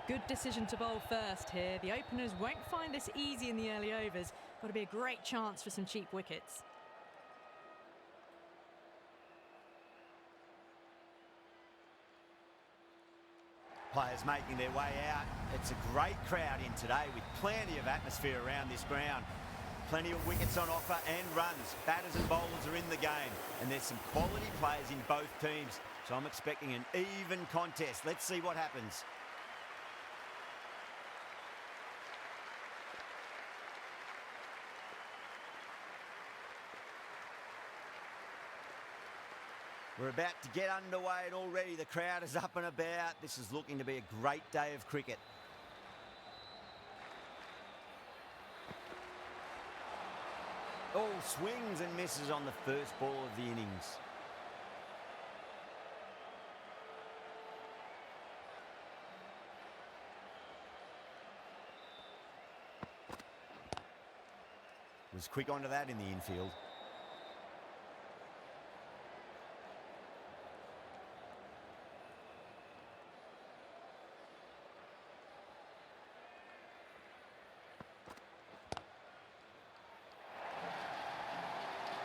Good decision to bowl first here. The openers won't find this easy in the early overs. Got to be a great chance for some cheap wickets. Players making their way out. It's a great crowd in today with plenty of atmosphere around this ground. Plenty of wickets on offer and runs. Batters and bowlers are in the game. And there's some quality players in both teams. So I'm expecting an even contest. Let's see what happens. We're about to get underway and already the crowd is up and about. This is looking to be a great day of cricket. All swings and misses on the first ball of the innings. Was quick onto that in the infield.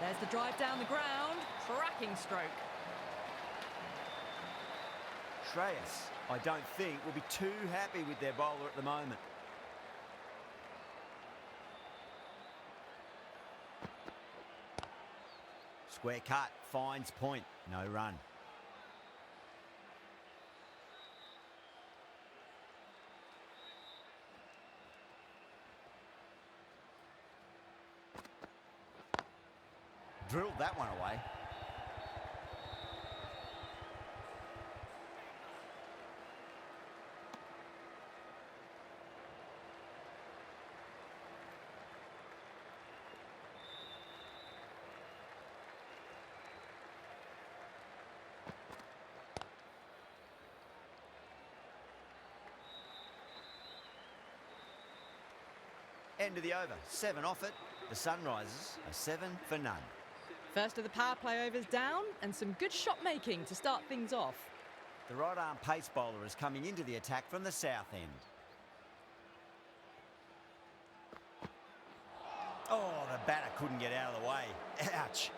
There's the drive down the ground. Cracking stroke. Shreyas, I don't think, will be too happy with their bowler at the moment. Square cut, finds point, no run. Drilled that one away. End of the over, 7 off it. The Sunrisers are 7 for none. First of the power play overs down and some good shot making to start things off. The right arm pace bowler is coming into the attack from the south end. Oh, the batter couldn't get out of the way. Ouch.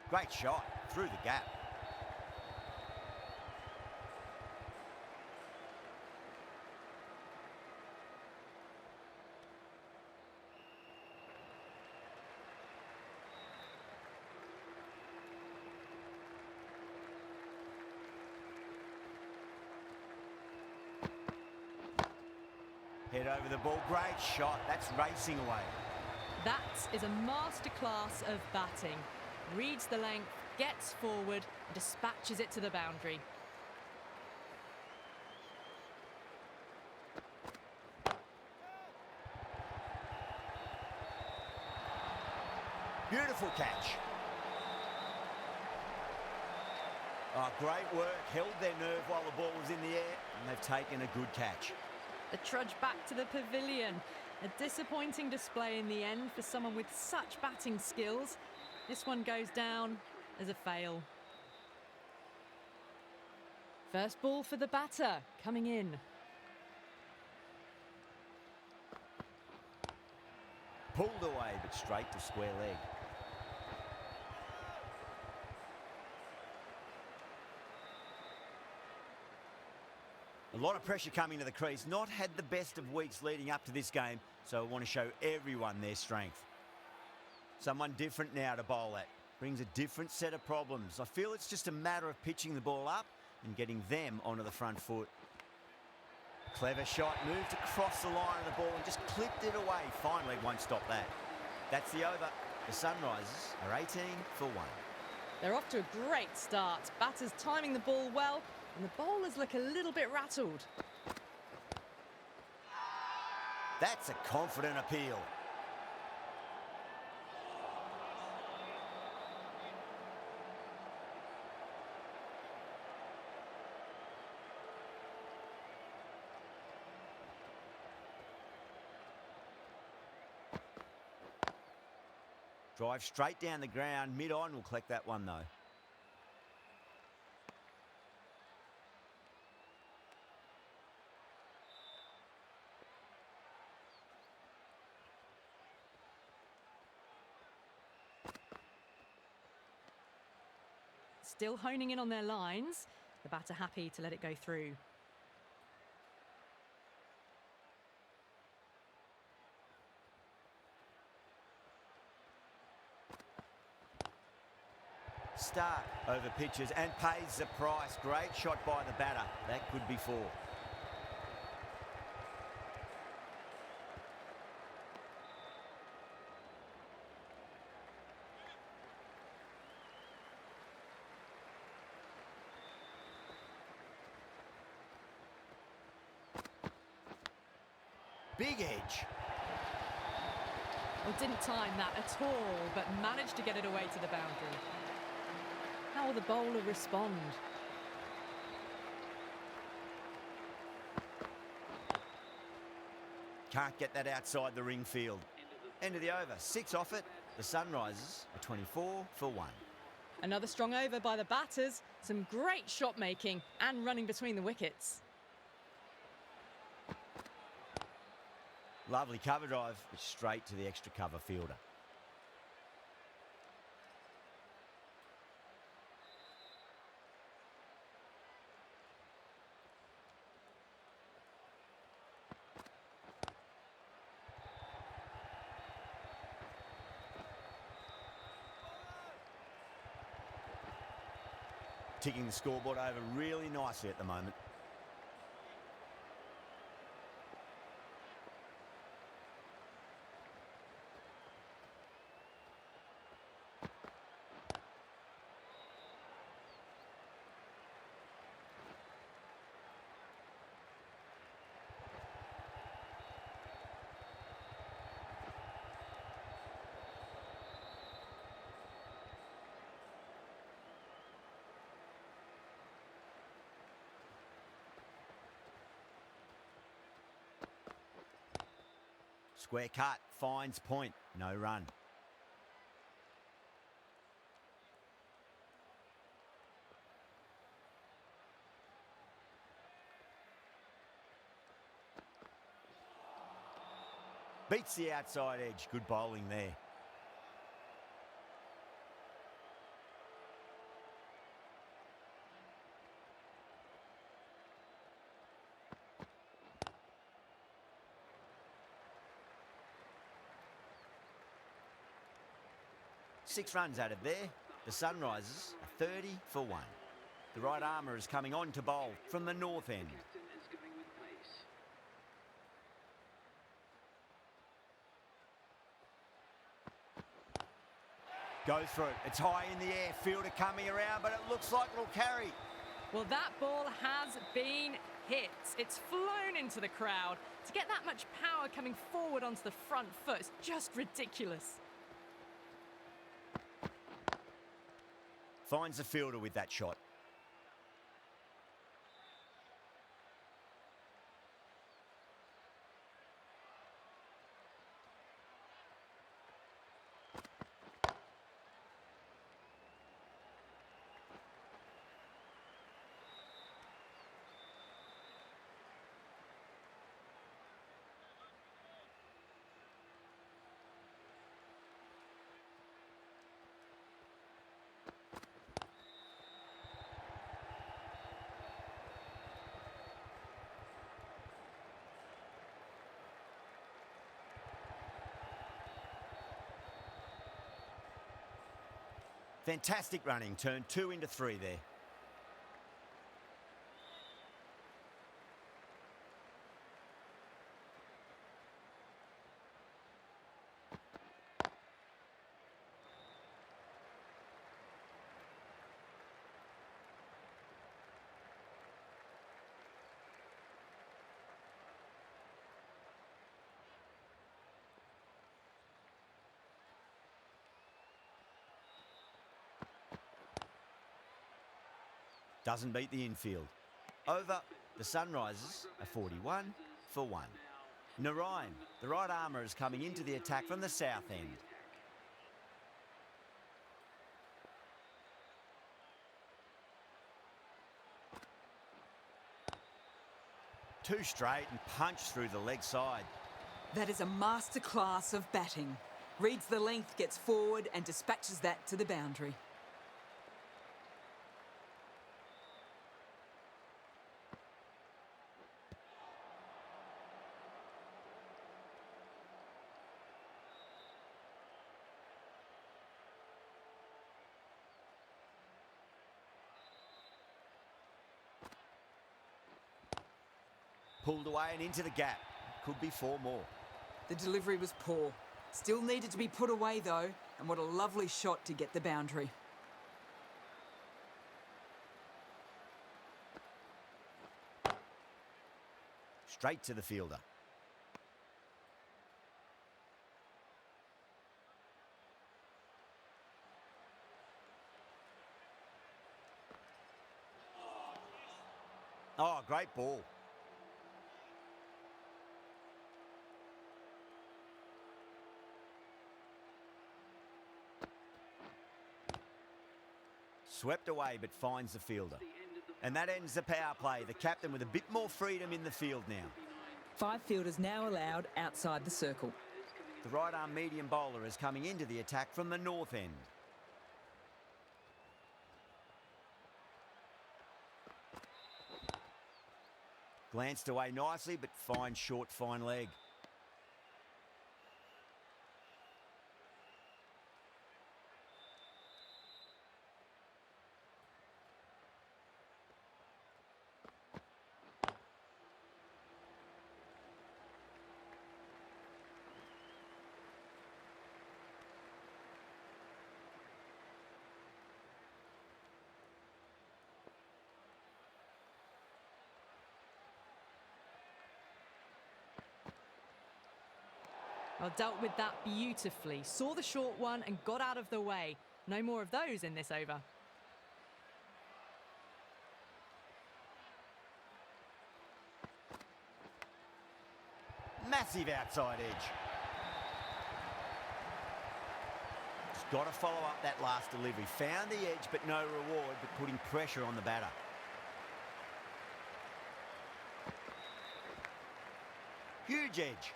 Great shot through the gap. Head over the ball, great shot. That's racing away. That is a masterclass of batting. Reads the length, gets forward, and dispatches it to the boundary. Beautiful catch. Oh, great work. Held their nerve while the ball was in the air, and they've taken a good catch. The trudge back to the pavilion. A disappointing display in the end for someone with such batting skills. This one goes down as a fail. First ball for the batter, coming in. Pulled away, but straight to square leg. A lot of pressure coming to the crease. Not had the best of weeks leading up to this game, so I want to show everyone their strength. Someone different now to bowl at. Brings a different set of problems. I feel it's just a matter of pitching the ball up and getting them onto the front foot. Clever shot, moved across the line of the ball and just clipped it away. Finally won't stop that. That's the over. The Sunrisers are 18 for 1. They're off to a great start. Batters timing the ball well, and the bowlers look a little bit rattled. That's a confident appeal. Drive straight down the ground. Mid-on will collect that one, though. Still honing in on their lines. The batter happy to let it go through. Start over pitches and pays the price. Great shot by the batter. That could be four. Big edge. Well, didn't time that at all, but managed to get it away to the boundary. How will the bowler respond? Can't get that outside the ring field. End of the over. 6 off it. The Sunrisers are 24 for 1. Another strong over by the batters. Some great shot making and running between the wickets. Lovely cover drive, but straight to the extra cover fielder. Ticking the scoreboard over really nicely at the moment. Square cut, finds point, no run. Beats the outside edge, good bowling there. Six runs out of there. The Sunrisers are 30 for 1. The right armour is coming on to bowl from the north end. Goes for it. It's high in the air. Fielder coming around, but it looks like it'll carry. Well, that ball has been hit. It's flown into the crowd. To get that much power coming forward onto the front foot is just ridiculous. Finds the fielder with that shot. Fantastic running, turned 2 into 3 there. Doesn't beat the infield. Over, the Sunrisers are 41 for 1. Narayan, the right armour, is coming into the attack from the south end. Too straight and punched through the leg side. That is a masterclass of batting. Reads the length, gets forward and dispatches that to the boundary. Pulled away and into the gap. Could be 4 more. The delivery was poor. Still needed to be put away though, and what a lovely shot to get the boundary. Straight to the fielder. Oh, great ball. Swept away but finds the fielder. And that ends the power play. The captain with a bit more freedom in the field now. 5 fielders now allowed outside the circle. The right arm medium bowler is coming into the attack from the north end. Glanced away nicely but fine short fine leg. Well, dealt with that beautifully. Saw the short one and got out of the way. No more of those in this over. Massive outside edge. Just got to follow up that last delivery. Found the edge but no reward, but putting pressure on the batter. Huge edge.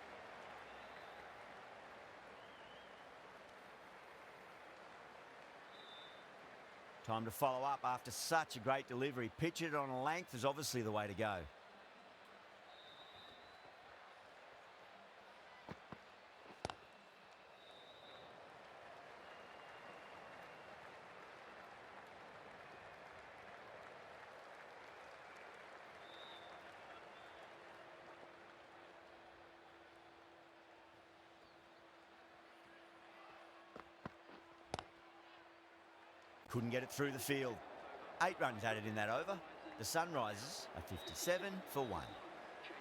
Time to follow up after such a great delivery. Pitch it on a length is obviously the way to go. Couldn't get it through the field. 8 runs added in that over. The Sunrisers are 57 for 1.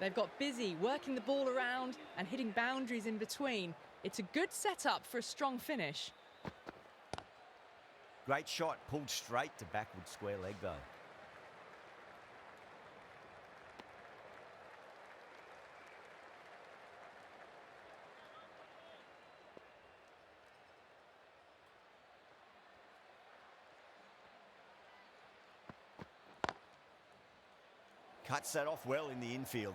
They've got busy working the ball around and hitting boundaries in between. It's a good setup for a strong finish. Great shot, pulled straight to backward square leg though. Cuts that off well in the infield.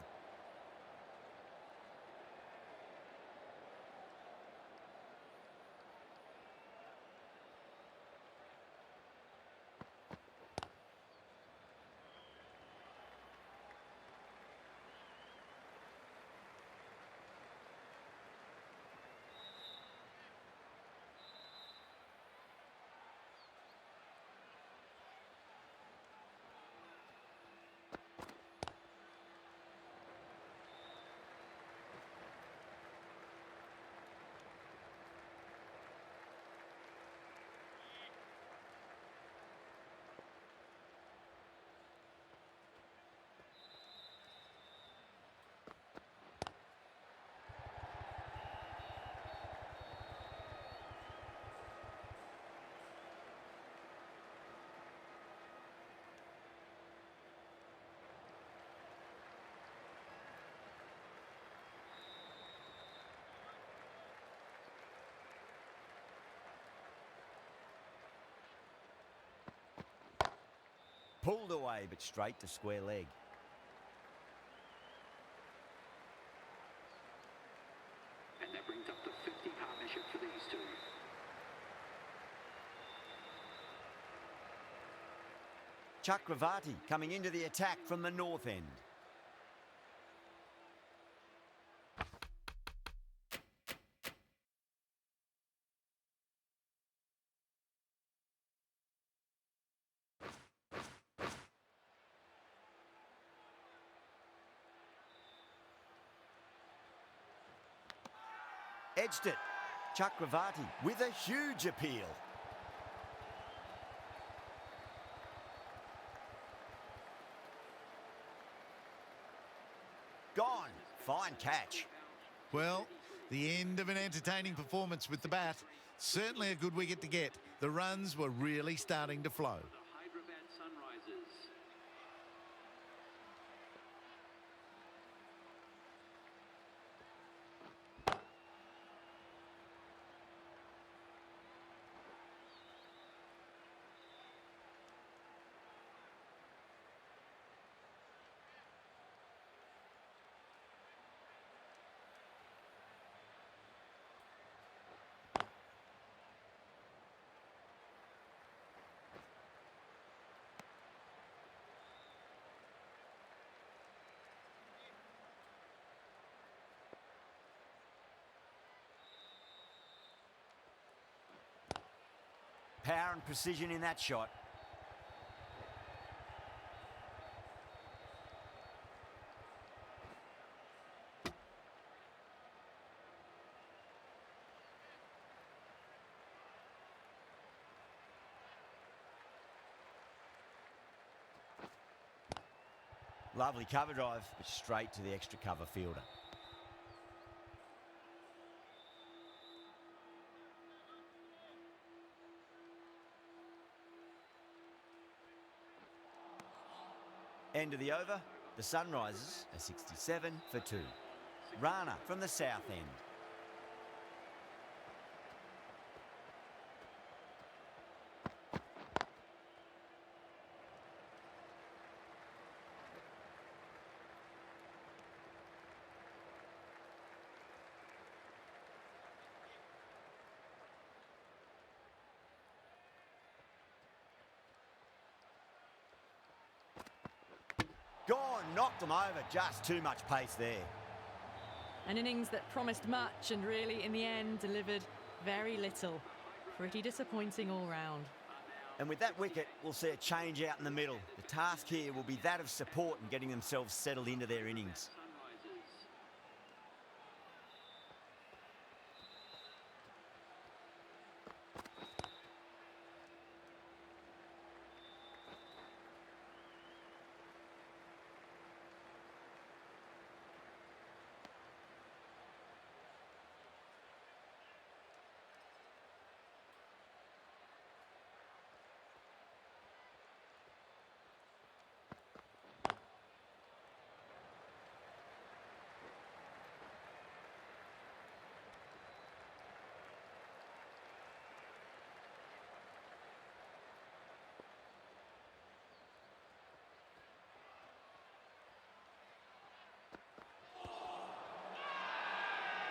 Pulled away, but straight to square leg. Chakravarti coming into the attack from the north end. Edged it. Chakravarti with a huge appeal. Gone. Fine catch. Well, the end of an entertaining performance with the bat. Certainly a good wicket to get. The runs were really starting to flow. Hyderabad Sunrisers. Power and precision in that shot. Lovely cover drive, but straight to the extra cover fielder. End of the over, the Sunrisers are 67 for 2. Rana from the south end. Gone, knocked them over, just too much pace there. An innings that promised much and really, in the end, delivered very little. Pretty disappointing all round. And with that wicket, we'll see a change out in the middle. The task here will be that of support and getting themselves settled into their innings.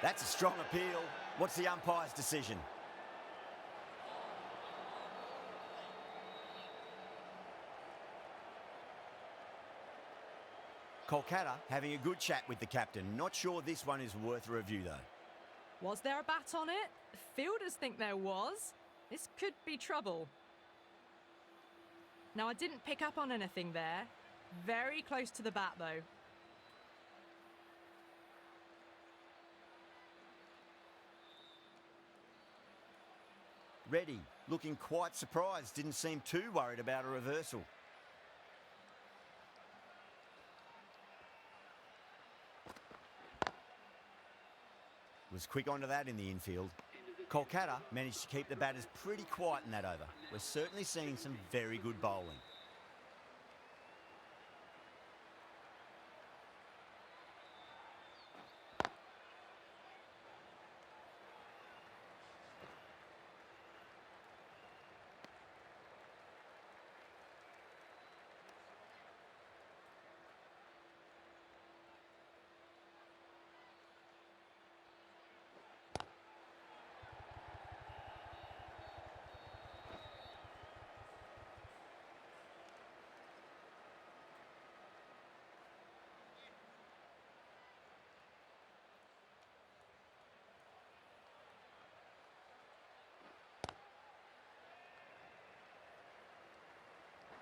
That's a strong appeal. What's the umpire's decision? Kolkata having a good chat with the captain. Not sure this one is worth a review though. Was there a bat on it? Fielders think there was. This could be trouble. Now, I didn't pick up on anything there. Very close to the bat though. Reddy, looking quite surprised, didn't seem too worried about a reversal. Was quick onto that in the infield. Kolkata managed to keep the batters pretty quiet in that over. We're certainly seeing some very good bowling.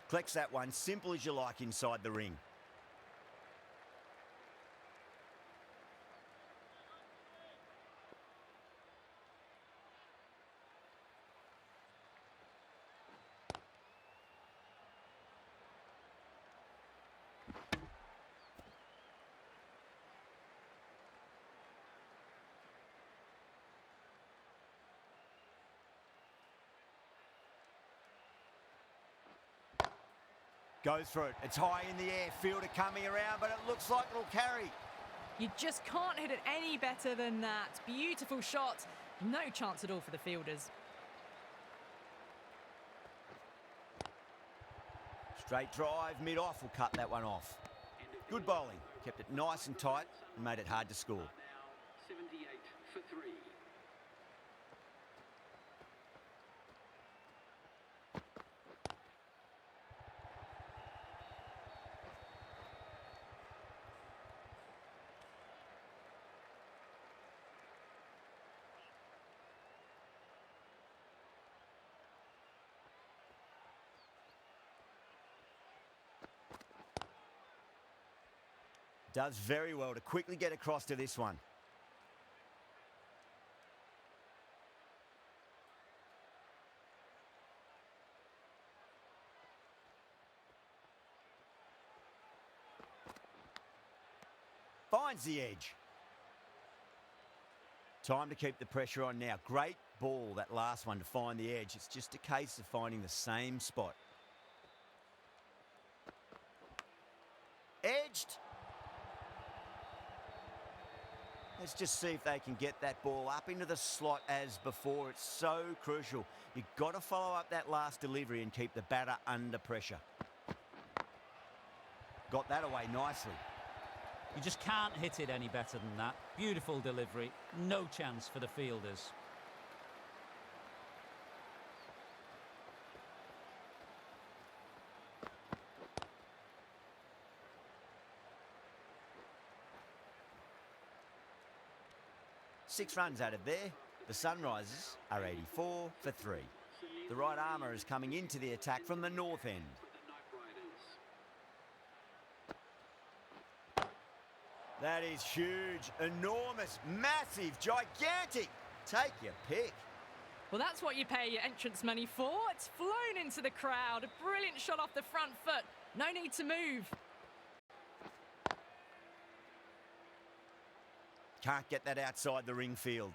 Collects that one, simple as you like inside the ring. Goes for it. It's high in the air. Fielder coming around, but it looks like it'll carry. You just can't hit it any better than that. Beautiful shot. No chance at all for the fielders. Straight drive, mid-off will cut that one off. Good bowling. Kept it nice and tight and made it hard to score. Now 78 for 3. Does very well to quickly get across to this one. Finds the edge. Time to keep the pressure on now. Great ball, that last one, to find the edge. It's just a case of finding the same spot. Edged. Let's just see if they can get that ball up into the slot as before. It's so crucial. You've got to follow up that last delivery and keep the batter under pressure. Got that away nicely. You just can't hit it any better than that. Beautiful delivery. No chance for the fielders. Six runs out of there. The Sunrisers are 84 for 3. The right armour is coming into the attack from the north end. That is huge, enormous, massive, gigantic. Take your pick. Well, that's what you pay your entrance money for. It's flown into the crowd. A brilliant shot off the front foot. No need to move. Can't get that outside the ring field.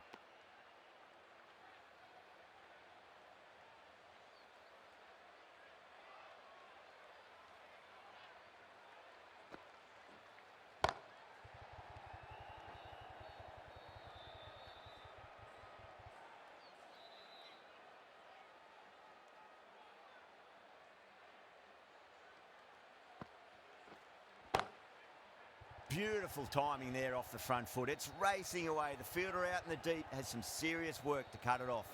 Beautiful timing there off the front foot. It's racing away. The fielder out in the deep has some serious work to cut it off.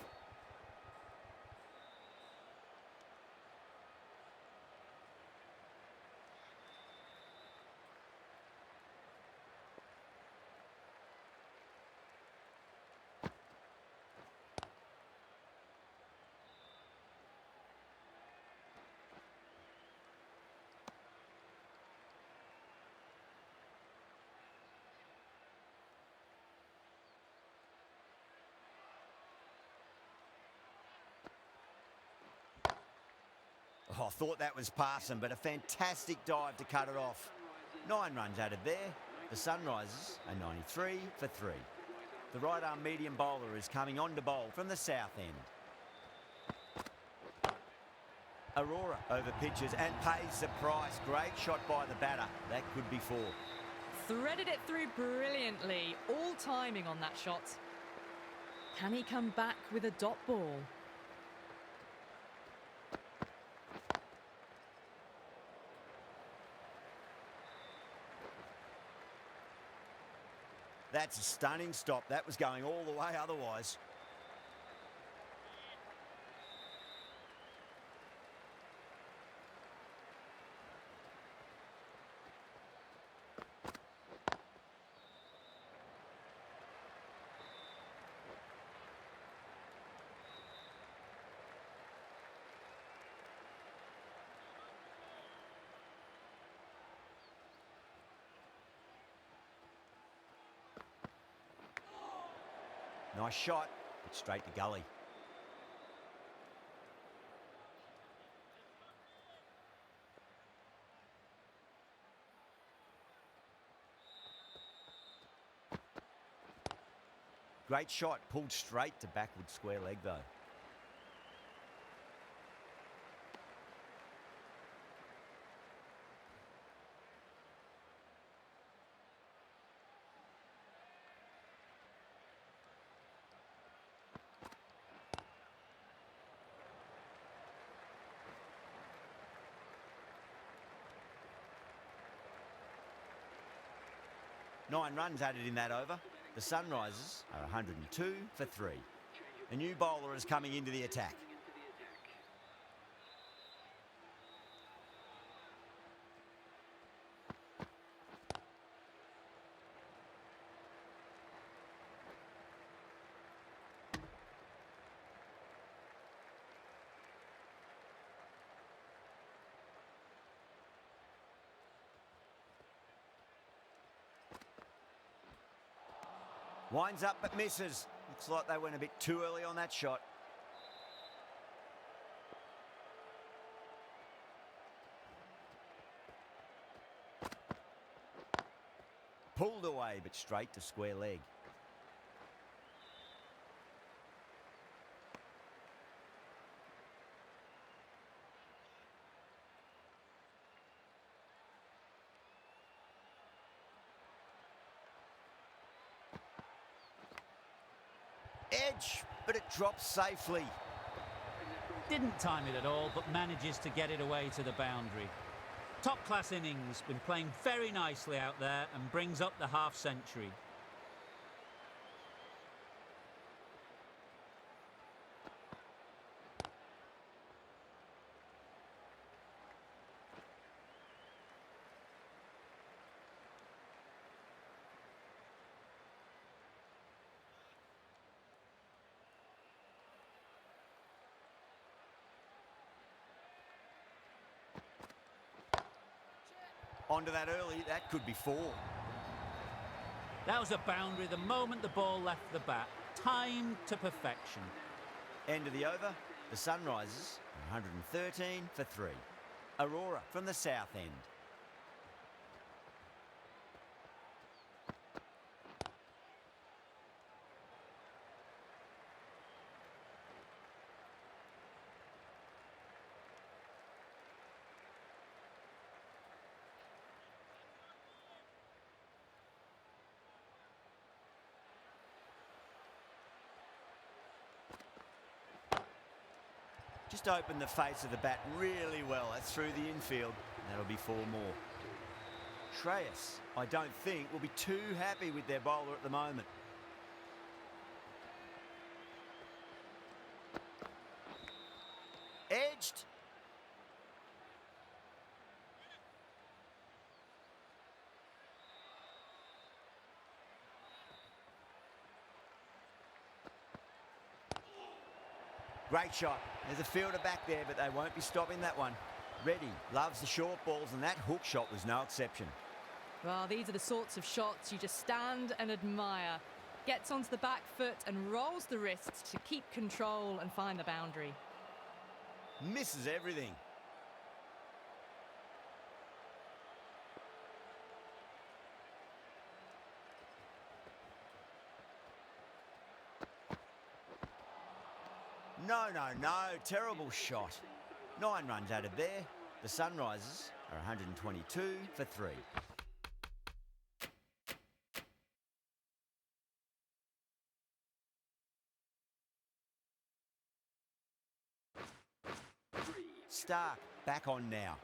Oh, I thought that was passing, but a fantastic dive to cut it off. 9 runs out of there. The Sunrisers are 93 for 3. The right arm medium bowler is coming on to bowl from the south end. Aurora over pitches and pays the price. Great shot by the batter. That could be 4. Threaded it through brilliantly. All timing on that shot. Can he come back with a dot ball? That's a stunning stop. That was going all the way otherwise. Nice shot, but straight to gully. Great shot, pulled straight to backward square leg though. Nine runs added in that over. The Sunrisers are 102 for 3. A new bowler is coming into the attack. Winds up but misses. Looks like they went a bit too early on that shot. Pulled away but straight to square leg. Edge, but it drops safely. Didn't time it at all, but manages to get it away to the boundary. Top-class innings, been playing very nicely out there and brings up the half-century. Onto that early, that could be 4. That was a boundary the moment the ball left the bat. Timed to perfection. End of the over, the Sunrisers, 113 for 3. Aurora from the south end. Just opened the face of the bat really well. That's through the infield. That'll be 4 more. Shreyas, I don't think, will be too happy with their bowler at the moment. Edged. Great shot. There's a fielder back there, but they won't be stopping that one. Reddy loves the short balls, and that hook shot was no exception. Well, these are the sorts of shots you just stand and admire. Gets onto the back foot and rolls the wrists to keep control and find the boundary. Misses everything. No, no, no. Terrible shot. 9 runs added there. The Sunrisers are 122 for 3. Stark back on now.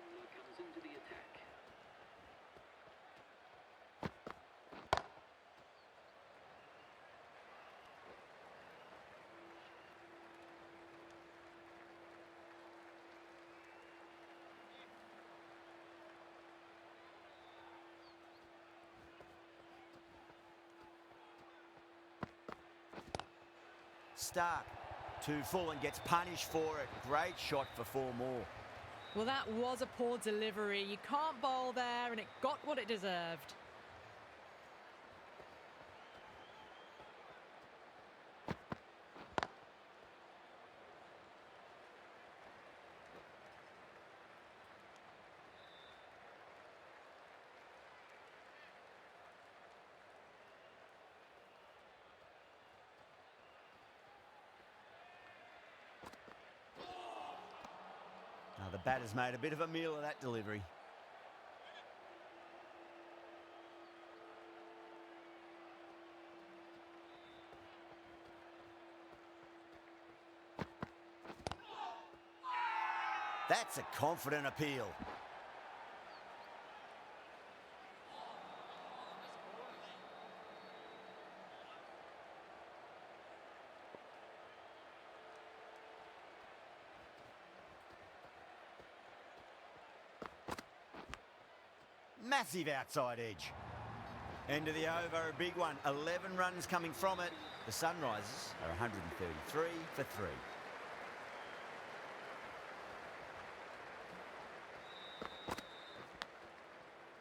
Stark, too full and gets punished for it. Great shot for 4 more. Well, that was a poor delivery. You can't bowl there, and it got what it deserved. Batter's made a bit of a meal of that delivery. That's a confident appeal. Massive outside edge. End of the over, a big one. 11 runs coming from it. The Sunrisers are 133 for 3.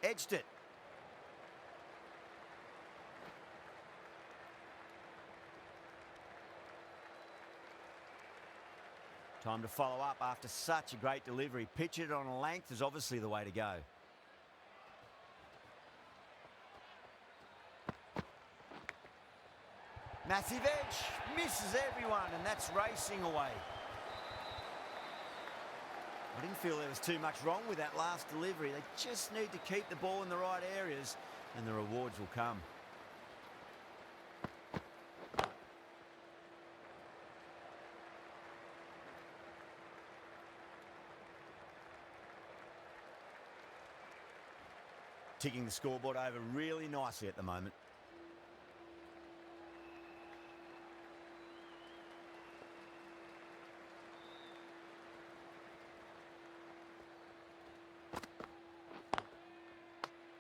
Edged it. Time to follow up after such a great delivery. Pitch it on a length is obviously the way to go. Massive edge, misses everyone, and that's racing away. I didn't feel there was too much wrong with that last delivery. They just need to keep the ball in the right areas, and the rewards will come. Ticking the scoreboard over really nicely at the moment.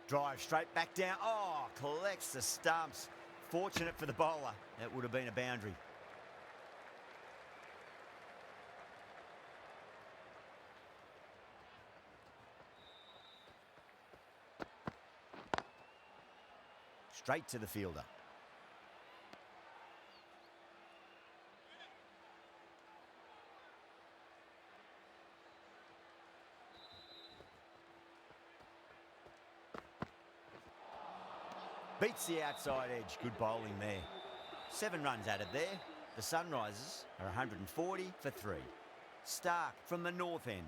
Drive straight back down. Oh, collects the stumps. Fortunate for the bowler. That would have been a boundary. Straight to the fielder. Beats the outside edge. Good bowling there. 7 runs added there. The Sunrisers are 140 for 3. Stark from the north end.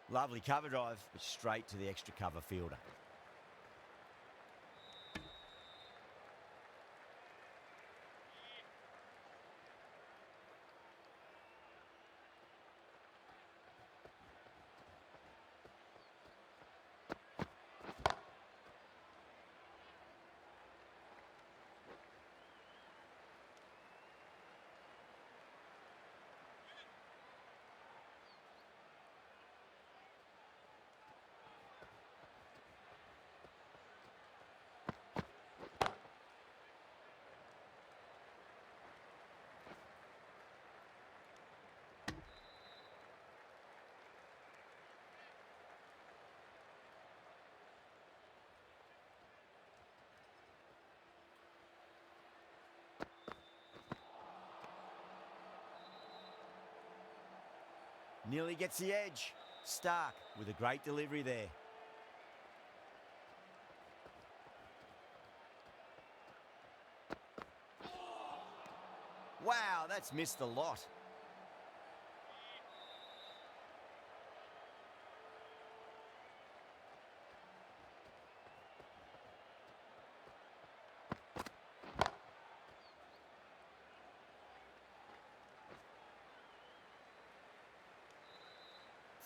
Lovely cover drive, but straight to the extra cover fielder. Nearly gets the edge. Stark with a great delivery there. Wow, that's missed a lot.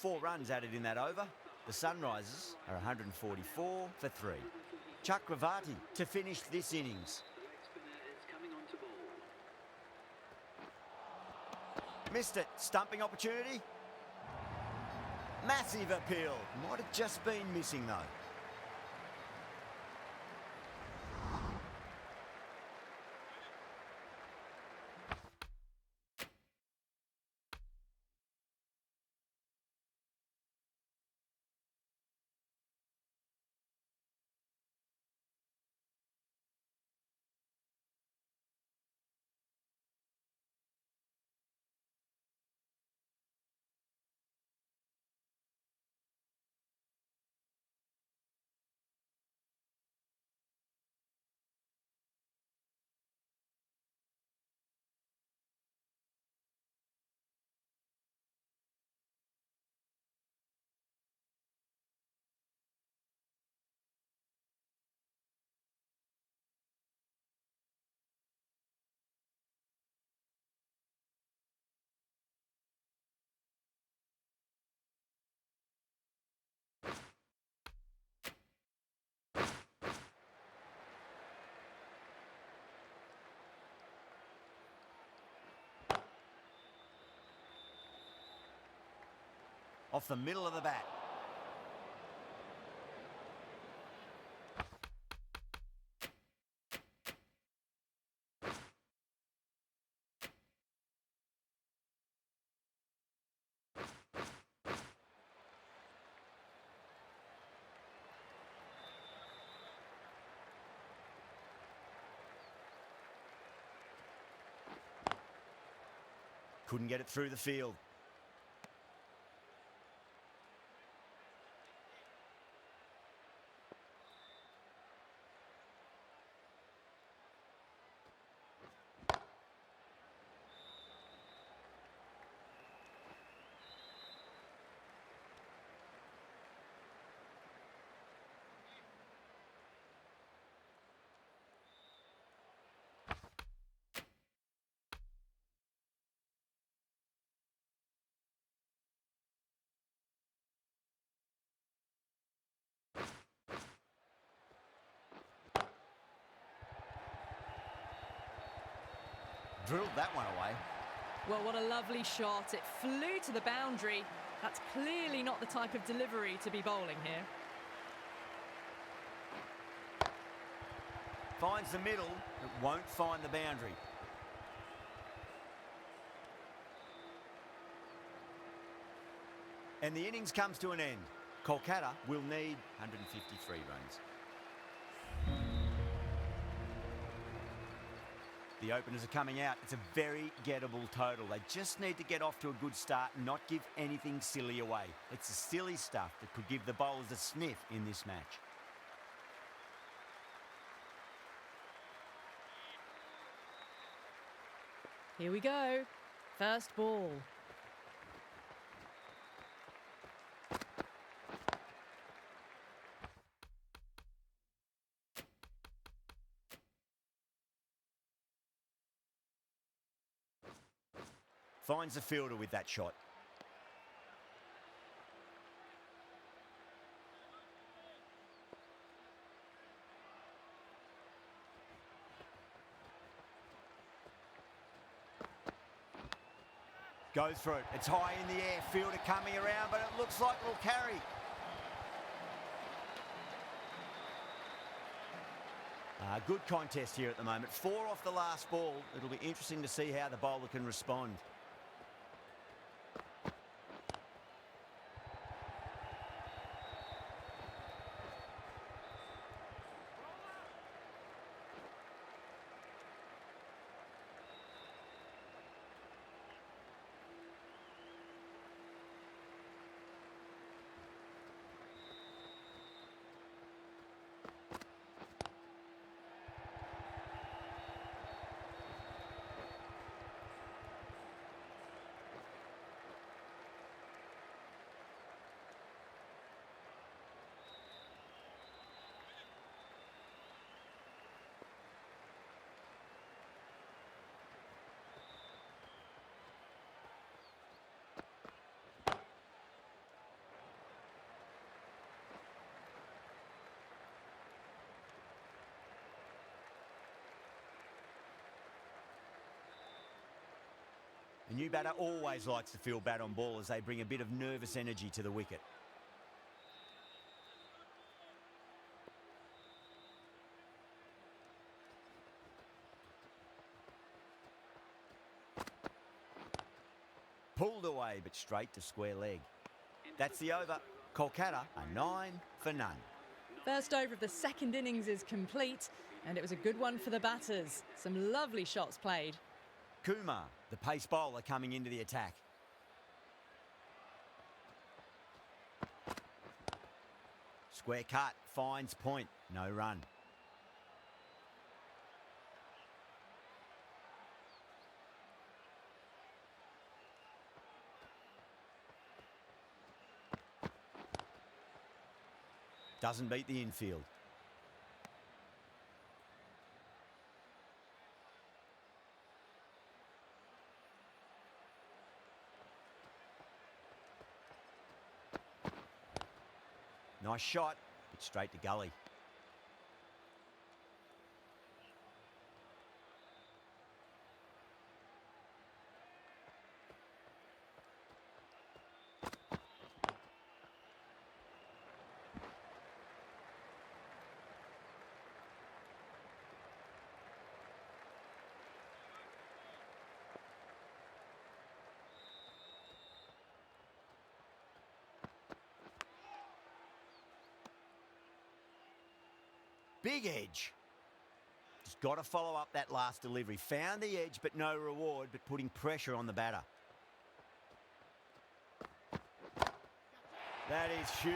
Four runs added in that over. The Sunrisers are 144 for 3. Chakravarti to finish this innings. Missed it. Stumping opportunity. Massive appeal. Might have just been missing though. off the middle of the bat. Couldn't get it through the field. Drilled that one away. Well, what a lovely shot. It flew to the boundary. That's clearly not the type of delivery to be bowling here. Finds the middle, but won't find the boundary. And the innings comes to an end. Kolkata will need 153 runs. The openers are coming out. It's a very gettable total. They just need to get off to a good start and not give anything silly away. It's the silly stuff that could give the bowlers a sniff in this match. Here we go. First ball. Finds the fielder with that shot. Goes for it. It's high in the air. Fielder coming around, but it looks like it'll carry. Good contest here at the moment. 4 off the last ball. It'll be interesting to see how the bowler can respond. A new batter always likes to feel bat on ball as they bring a bit of nervous energy to the wicket. Pulled away, but straight to square leg. That's the over. Kolkata are 9 for none. First over of the second innings is complete, and it was a good one for the batters. Some lovely shots played. Kumar, the pace bowler, coming into the attack. Square cut, finds point, no run. Doesn't beat the infield. Nice shot, but straight to gully. Big edge. Just got to follow up that last delivery. Found the edge, but no reward, but putting pressure on the batter. That is huge,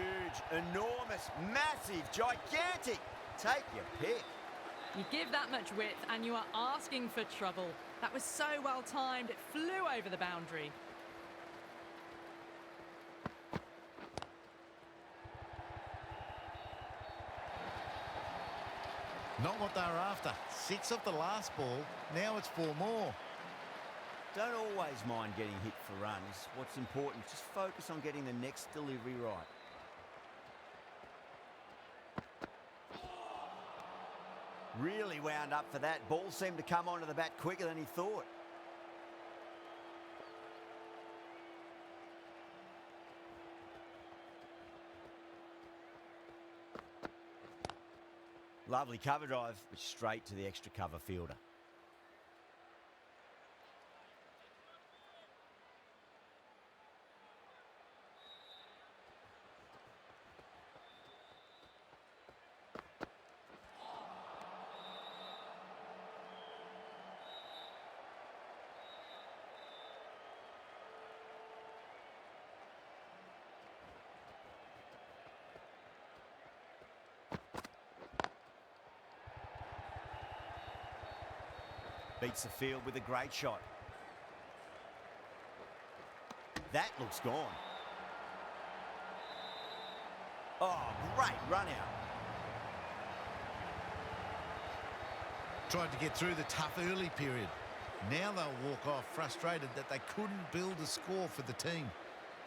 enormous, massive, gigantic. Take your pick. You give that much width and you are asking for trouble. That was so well timed, it flew over the boundary. Not what they were after. 6 off the last ball. Now it's 4 more. Don't always mind getting hit for runs. What's important, just focus on getting the next delivery right. Really wound up for that. Ball seemed to come onto the bat quicker than he thought. Lovely cover drive, but straight to the extra cover fielder. Beats the field with a great shot. That looks gone. Oh, great run out. Tried to get through the tough early period. Now they'll walk off frustrated that they couldn't build a score for the team.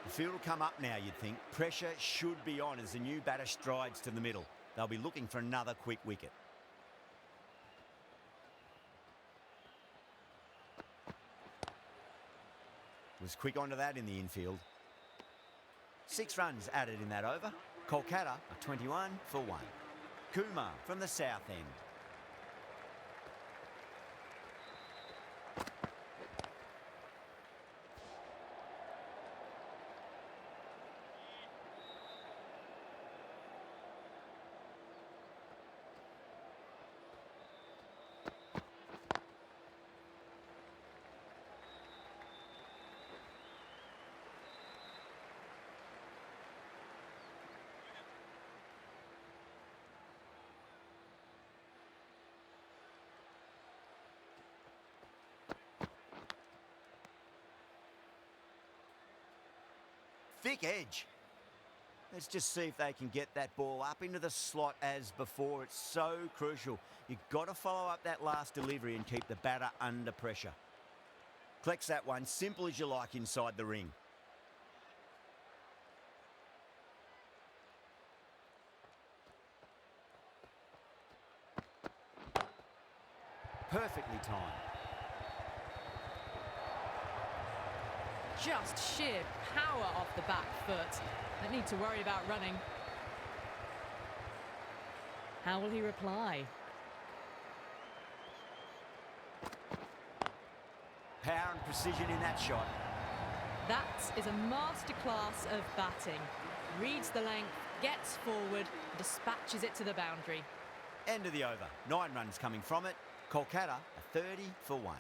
The field will come up now, you'd think. Pressure should be on as the new batter strides to the middle. They'll be looking for another quick wicket. Was quick onto that in the infield. 6 runs added in that over. Kolkata are 21 for 1. Kumar from the south end. Thick edge. Let's just see if they can get that ball up into the slot as before. It's so crucial. You've got to follow up that last delivery and keep the batter under pressure. Collects that one, simple as you like inside the ring. Perfectly timed. Just sheer power off the back foot. Don't need to worry about running. How will he reply? Power and precision in that shot. That is a masterclass of batting. Reads the length, gets forward, dispatches it to the boundary. End of the over. 9 runs coming from it. Kolkata are 30 for 1.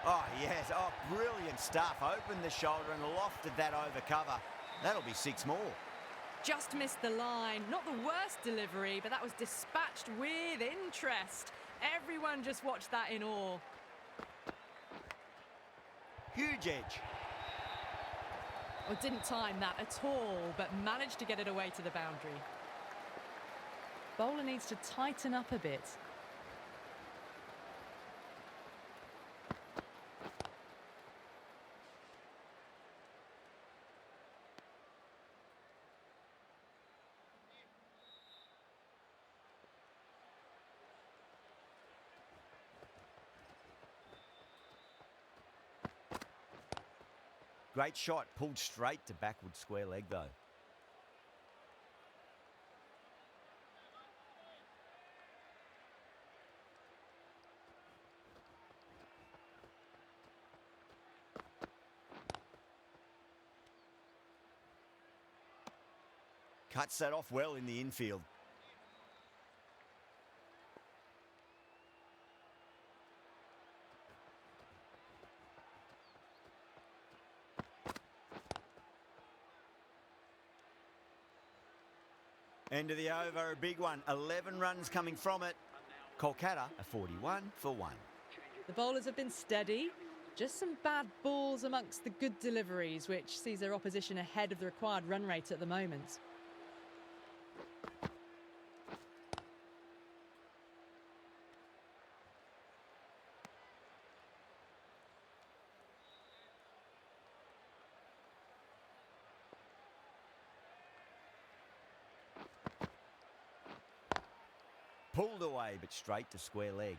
Oh, yes. Oh, brilliant stuff. Opened the shoulder and lofted that over cover. That'll be 6 more. Just missed the line. Not the worst delivery, but that was dispatched with interest. Everyone just watched that in awe. Huge edge. Well, didn't time that at all, but managed to get it away to the boundary. Bowler needs to tighten up a bit. Great shot, pulled straight to backward square leg though. Cuts that off well in the infield. End of the over, a big one. 11 runs coming from it. Kolkata are 41 for 1. The bowlers have been steady. Just some bad balls amongst the good deliveries, which sees their opposition ahead of the required run rate at the moment. Pulled away, but straight to square leg.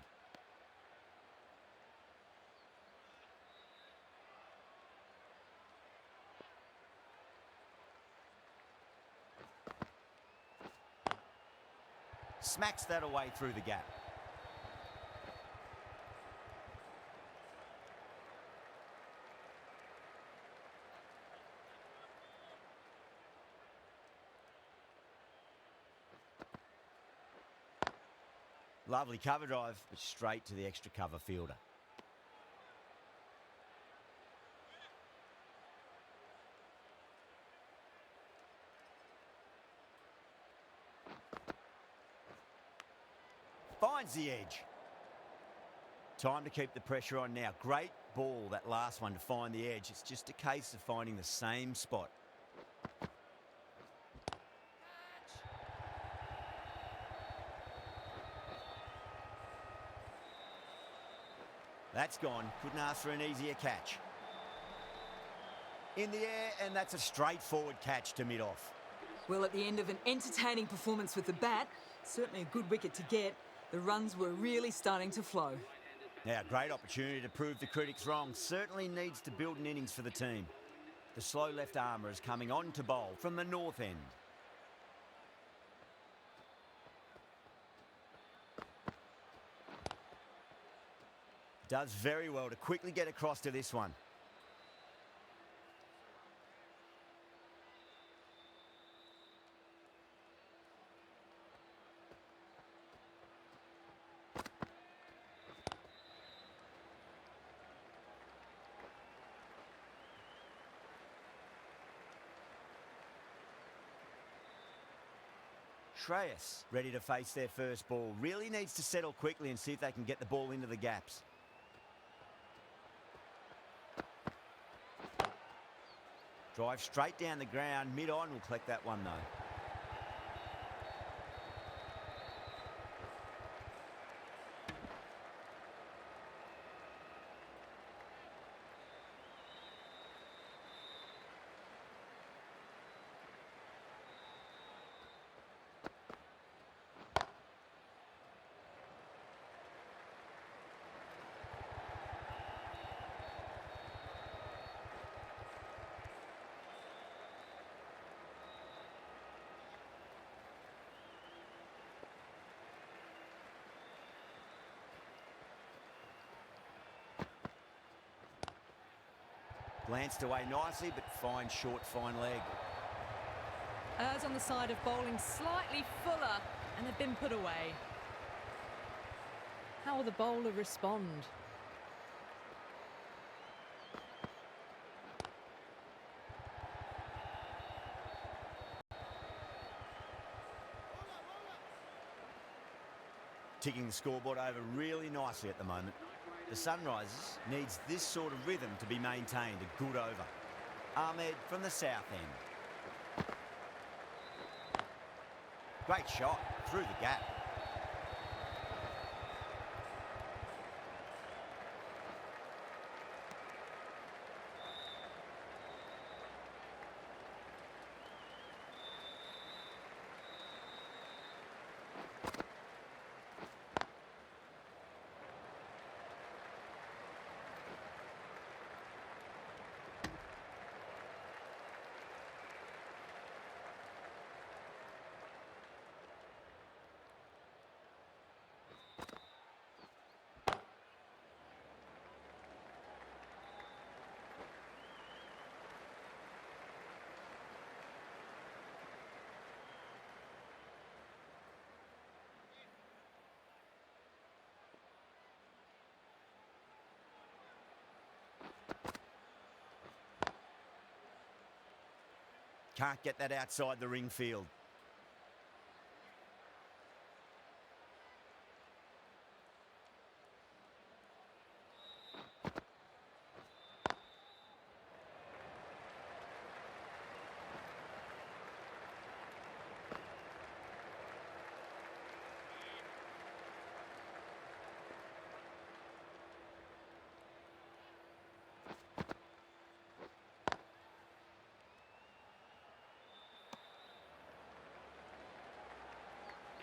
Smacks that away through the gap. Lovely cover drive, but straight to the extra cover fielder. Finds the edge. Time to keep the pressure on now. Great ball, that last one, to find the edge. It's just a case of finding the same spot. That's gone. Couldn't ask for an easier catch. In the air, and that's a straightforward catch to mid-off. Well, at the end of an entertaining performance with the bat, certainly a good wicket to get, the runs were really starting to flow. Now, great opportunity to prove the critics wrong. Certainly needs to build an innings for the team. The slow left armour is coming on to bowl from the north end. Does very well to quickly get across to this one. Shreyas ready to face their first ball. Really needs to settle quickly and see if they can get the ball into the gaps. Drive straight down the ground. Mid-on will collect that one though. Glanced away nicely, but fine short, fine leg. Errs on the side of bowling slightly fuller, and they've been put away. How will the bowler respond? Ticking the scoreboard over really nicely at the moment. The Sunrisers needs this sort of rhythm to be maintained. A good over. Ahmed from the south end. Great shot through the gap. Can't get that outside the ring field.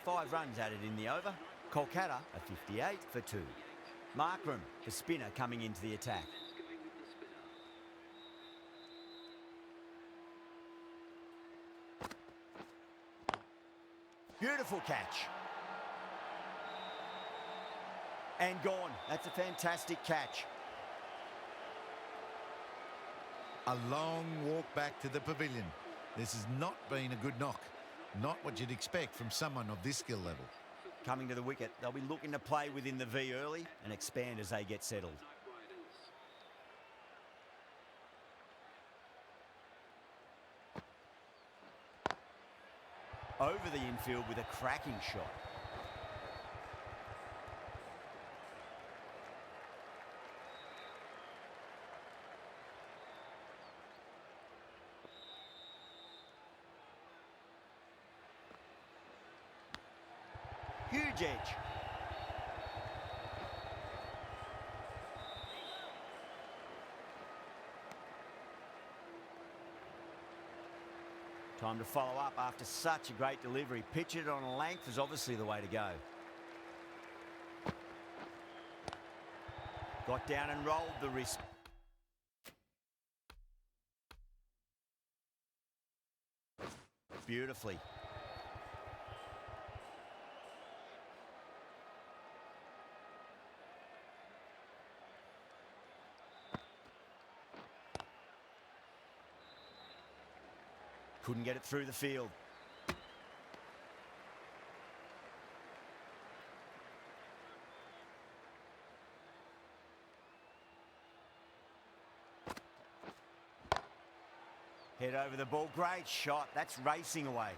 Five runs added in the over. Kolkata a 58 for 2. Markram, the spinner, coming into the attack. Going with the spinner. Beautiful catch. And gone. That's a fantastic catch. A long walk back to the pavilion. This has not been a good knock. Not what you'd expect from someone of this skill level. Coming to the wicket, they'll be looking to play within the V early and expand as they get settled. Over the infield with a cracking shot. Huge edge. Time to follow up after such a great delivery. Pitch it on a length is obviously the way to go. Got down and rolled the wrist. Beautifully. Couldn't get it through the field. Head over the ball. Great shot. That's racing away.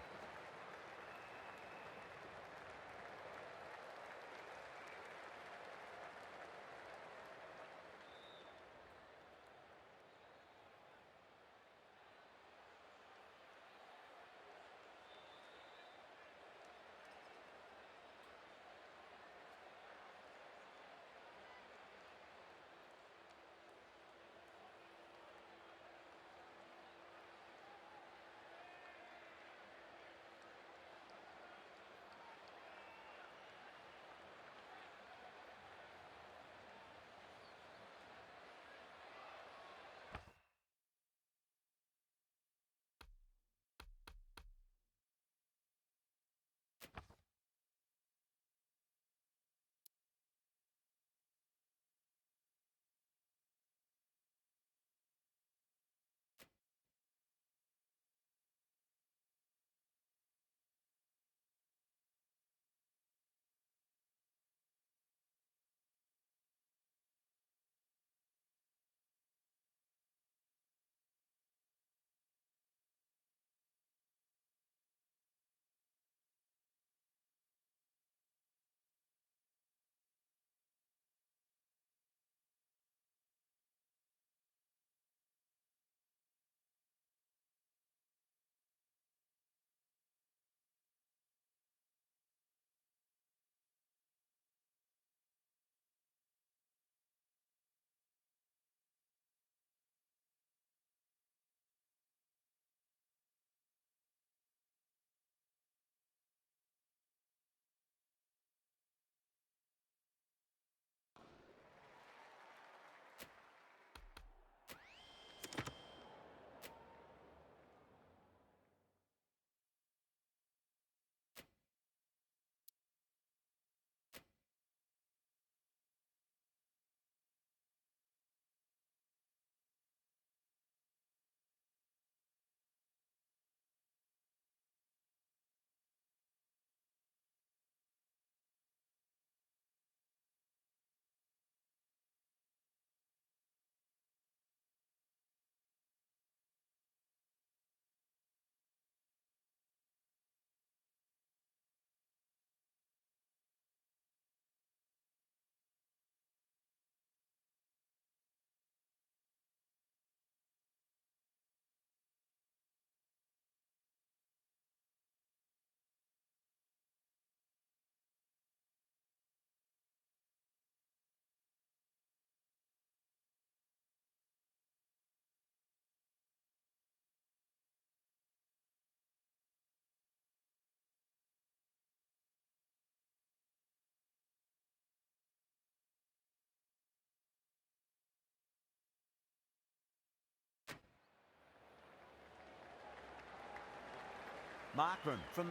Markram from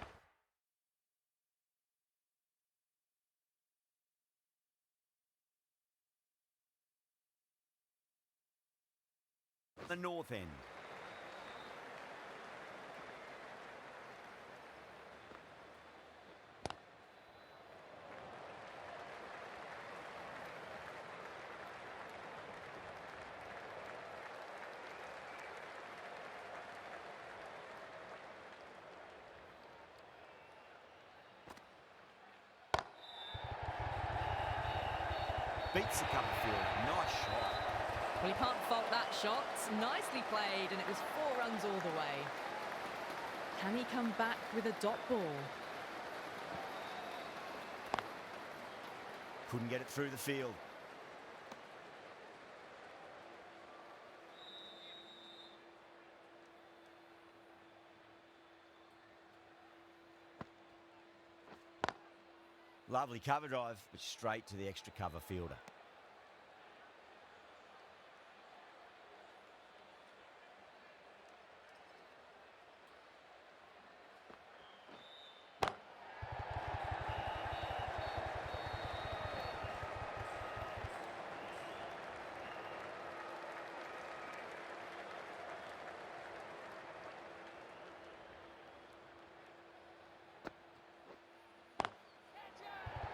the north end. Beats the cover field. Nice shot. Well, you can't fault that shot. Nicely played, and it was 4 runs all the way. Can he come back with a dot ball? Couldn't get it through the field. Lovely cover drive, but straight to the extra cover fielder.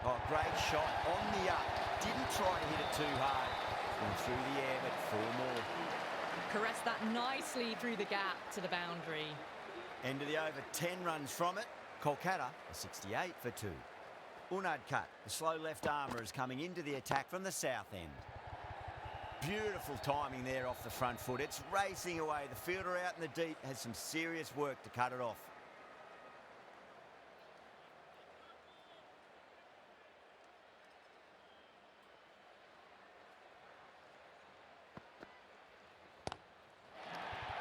Oh, great shot on the up. Didn't try to hit it too hard. Went through the air, but 4 more. Caressed that nicely through the gap to the boundary. End of the over, 10 runs from it. Kolkata, a 68 for 2. Unadkat, the slow left armour, is coming into the attack from the south end. Beautiful timing there off the front foot. It's racing away. The fielder out in the deep has some serious work to cut it off.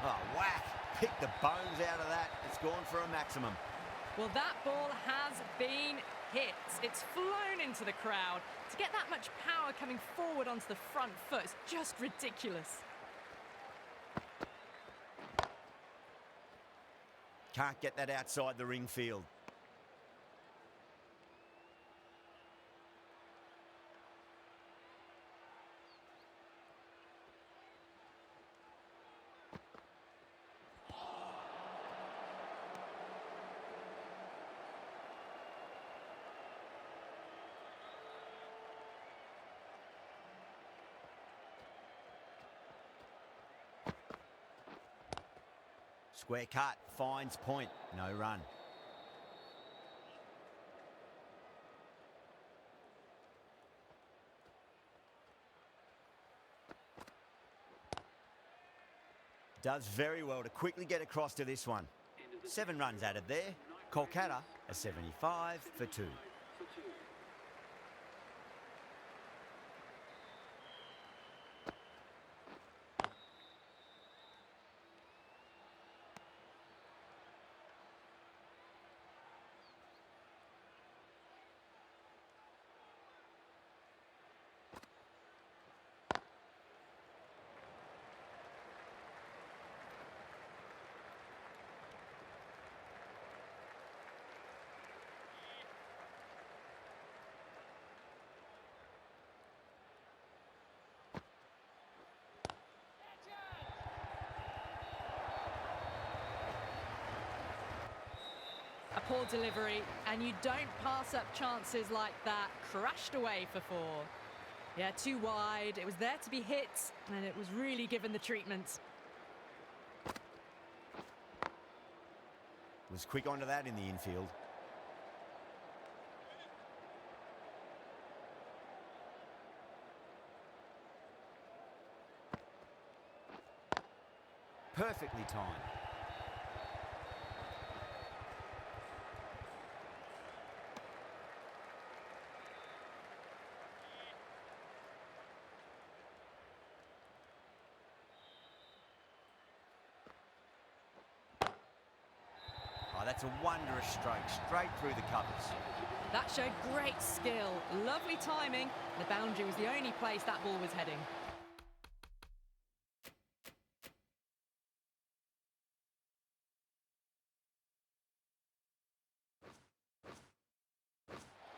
Oh, whack. Pick the bones out of that. It's gone for a maximum. Well, that ball has been hit. It's flown into the crowd. To get that much power coming forward onto the front foot is just ridiculous. Can't get that outside the ring field. Square cut, finds point, no run. Does very well to quickly get across to this one. 7 runs added there. Kolkata, a 75 for 2. A poor delivery, and you don't pass up chances like that. Crashed away for 4. Yeah, too wide. It was there to be hit, and it was really given the treatment. Was quick onto that in the infield. Perfectly timed. Oh, that's a wondrous stroke, straight through the covers. That showed great skill, lovely timing. The boundary was the only place that ball was heading.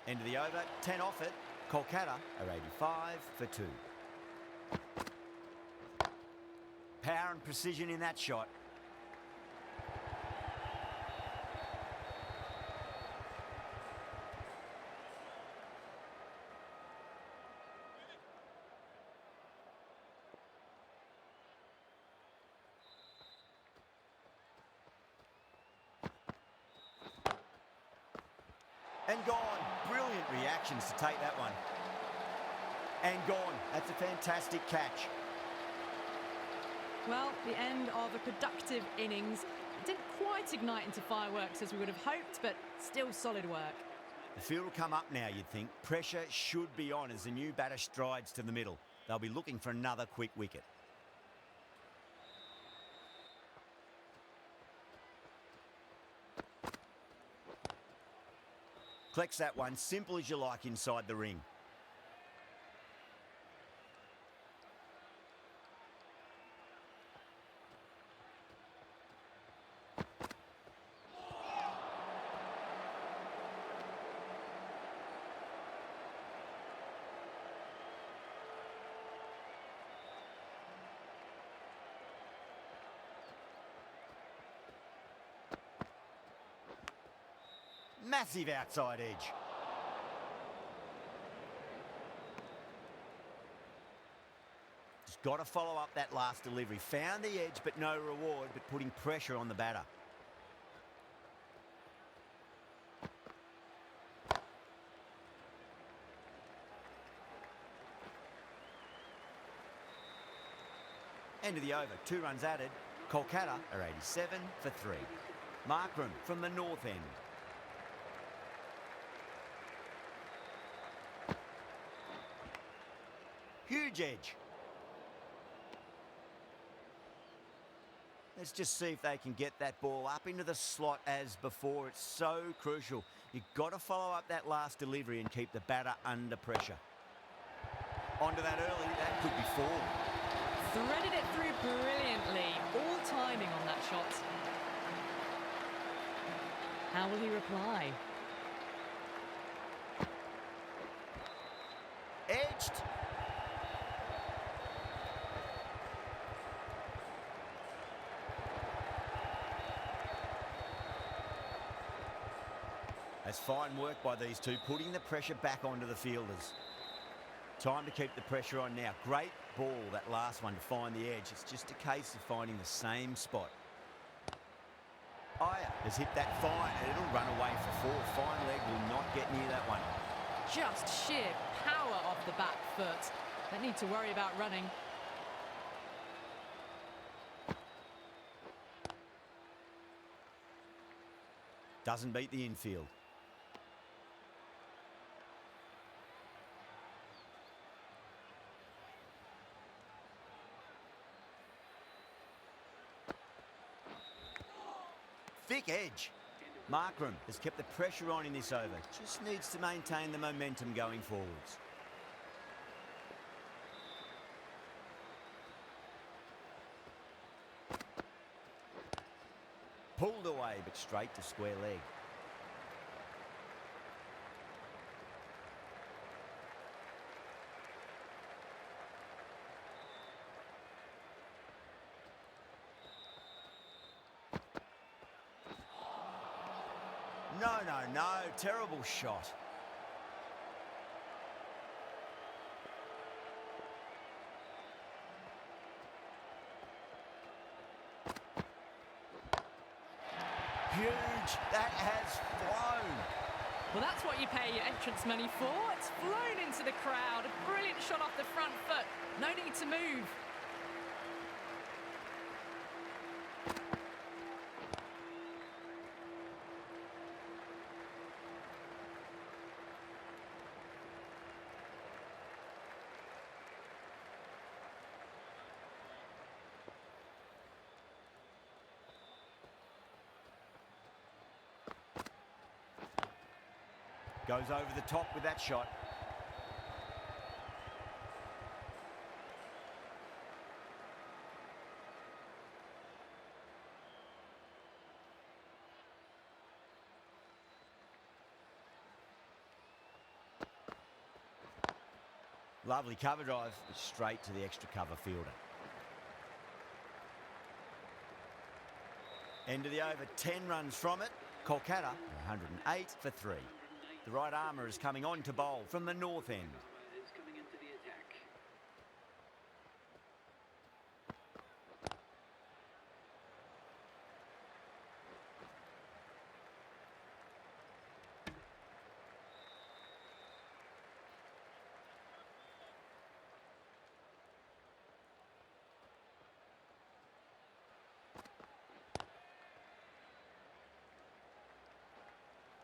End of the over, 10 off it. Kolkata are 85 for 2. Power and precision in that shot. And gone. Brilliant reactions to take that one. And gone. That's a fantastic catch. Well, the end of a productive innings. It didn't quite ignite into fireworks as we would have hoped, but still solid work. The field will come up now, you'd think. Pressure should be on as the new batter strides to the middle. They'll be looking for another quick wicket. Collects that one, simple as you like inside the ring. Massive outside edge. Just got to follow up that last delivery. Found the edge, but no reward, but putting pressure on the batter. End of the over, 2 runs added. Kolkata are 87 for 3. Markram from the north end. Huge edge. Let's just see if they can get that ball up into the slot as before. It's so crucial. You've got to follow up that last delivery and keep the batter under pressure. Onto that early, that could be 4. Threaded it through brilliantly. All timing on that shot. How will he reply? Edged. That's fine work by these two, putting the pressure back onto the fielders. Time to keep the pressure on now. Great ball, that last one, to find the edge. It's just a case of finding the same spot. Aya has hit that fine, and it'll run away for 4. Fine leg will not get near that one. Just sheer power off the back foot. Don't need to worry about running. Doesn't beat the infield. Thick edge. Markram has kept the pressure on in this over. Just needs to maintain the momentum going forwards. Pulled away, but straight to square leg. No, terrible shot. Huge, that has flown. Well, that's what you pay your entrance money for. It's flown into the crowd. A brilliant shot off the front foot. No need to move. Goes over the top with that shot. Lovely cover drive, straight to the extra cover fielder. End of the over, 10 runs from it. Kolkata, 108 for 3. The right armour is coming on to bowl from the north end. Is coming into the attack.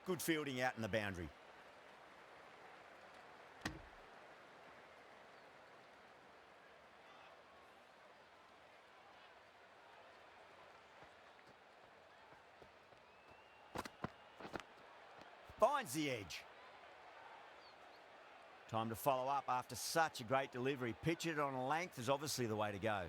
Good fielding out in the boundary. Finds the edge. Time to follow up after such a great delivery. Pitch it on a length is obviously the way to go.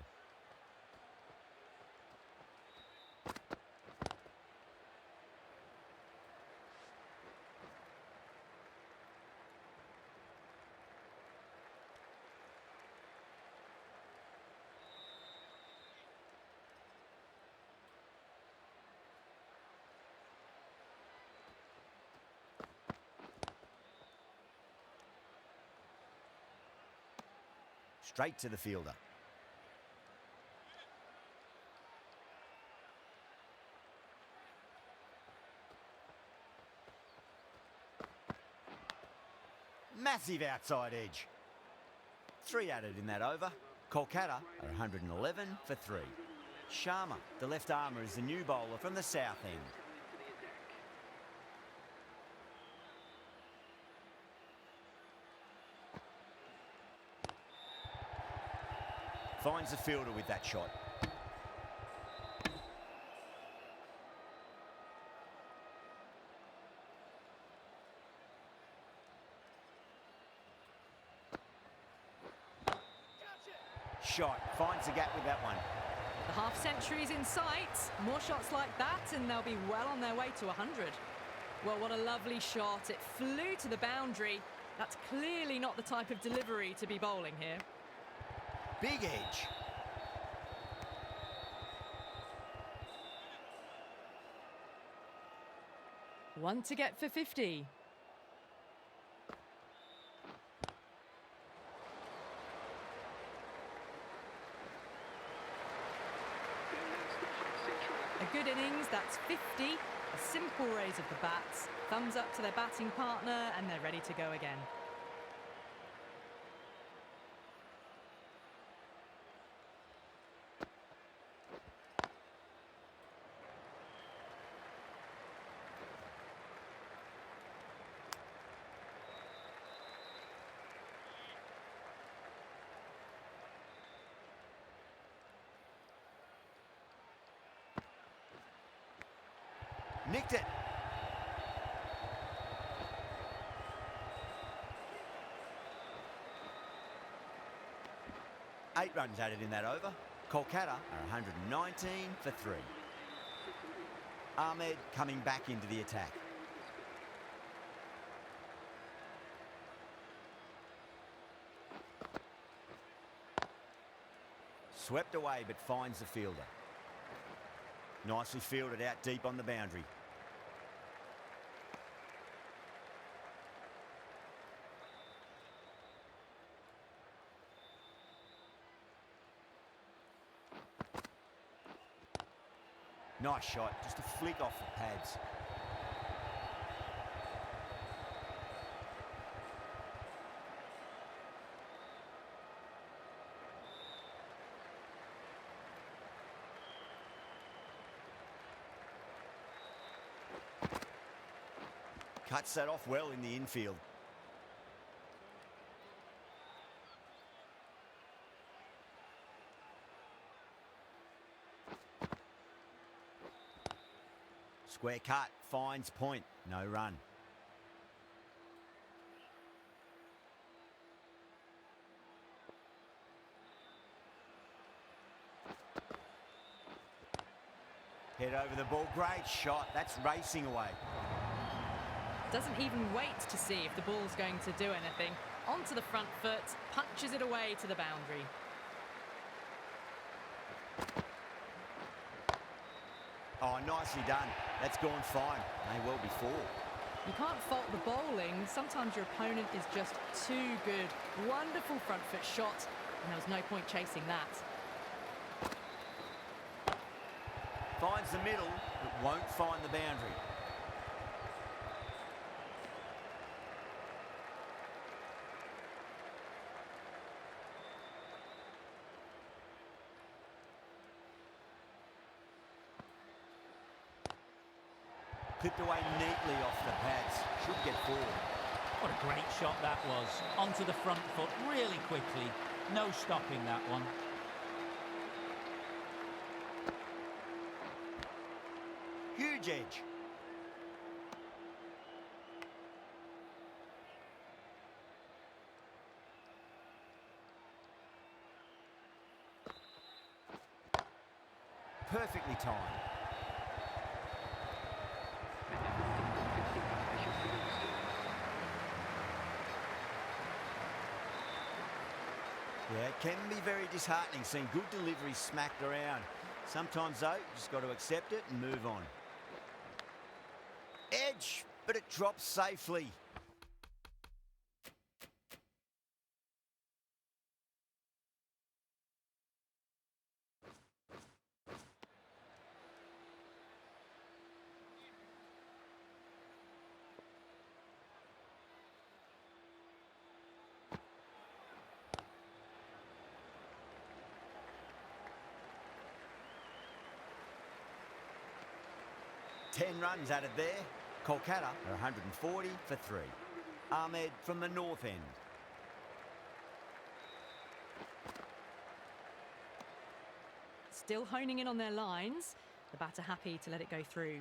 Straight to the fielder. Massive outside edge. 3 added in that over. Kolkata are 111 for 3. Sharma, the left armour, is the new bowler from the south end. Finds the fielder with that shot. Shot, finds the gap with that one. The half century's in sight. More shots like that and they'll be well on their way to 100. Well, what a lovely shot. It flew to the boundary. That's clearly not the type of delivery to be bowling here. Big edge. One to get for 50. A good innings, that's 50. A simple raise of the bats. Thumbs up to their batting partner and they're ready to go again. Nicked it. Eight runs added in that over. Kolkata are 119 for 3. Ahmed coming back into the attack. Swept away but finds the fielder. Nicely fielded out deep on the boundary. Nice shot, just a flick off the pads. Cuts that off well in the infield. Square cut, finds point, no run. Head over the ball, great shot, that's racing away. Doesn't even wait to see if the ball's going to do anything. onto the front foot, punches it away to the boundary. Oh, nicely done. That's gone fine. May well be four. You can't fault the bowling. Sometimes your opponent is just too good. Wonderful front foot shot, and there was no point chasing that. Finds the middle, but won't find the boundary. Clipped away neatly off the pads. Should get forward. What a great shot that was. Onto the front foot really quickly. No stopping that one. Huge edge. Perfectly timed. Yeah, it can be very disheartening seeing good delivery smacked around. Sometimes, though, you just got to accept it and move on. Edge, but it drops safely. Ten runs added there. Kolkata are 140 for 3. Ahmed from the north end. Still honing in on their lines. The batter happy to let it go through.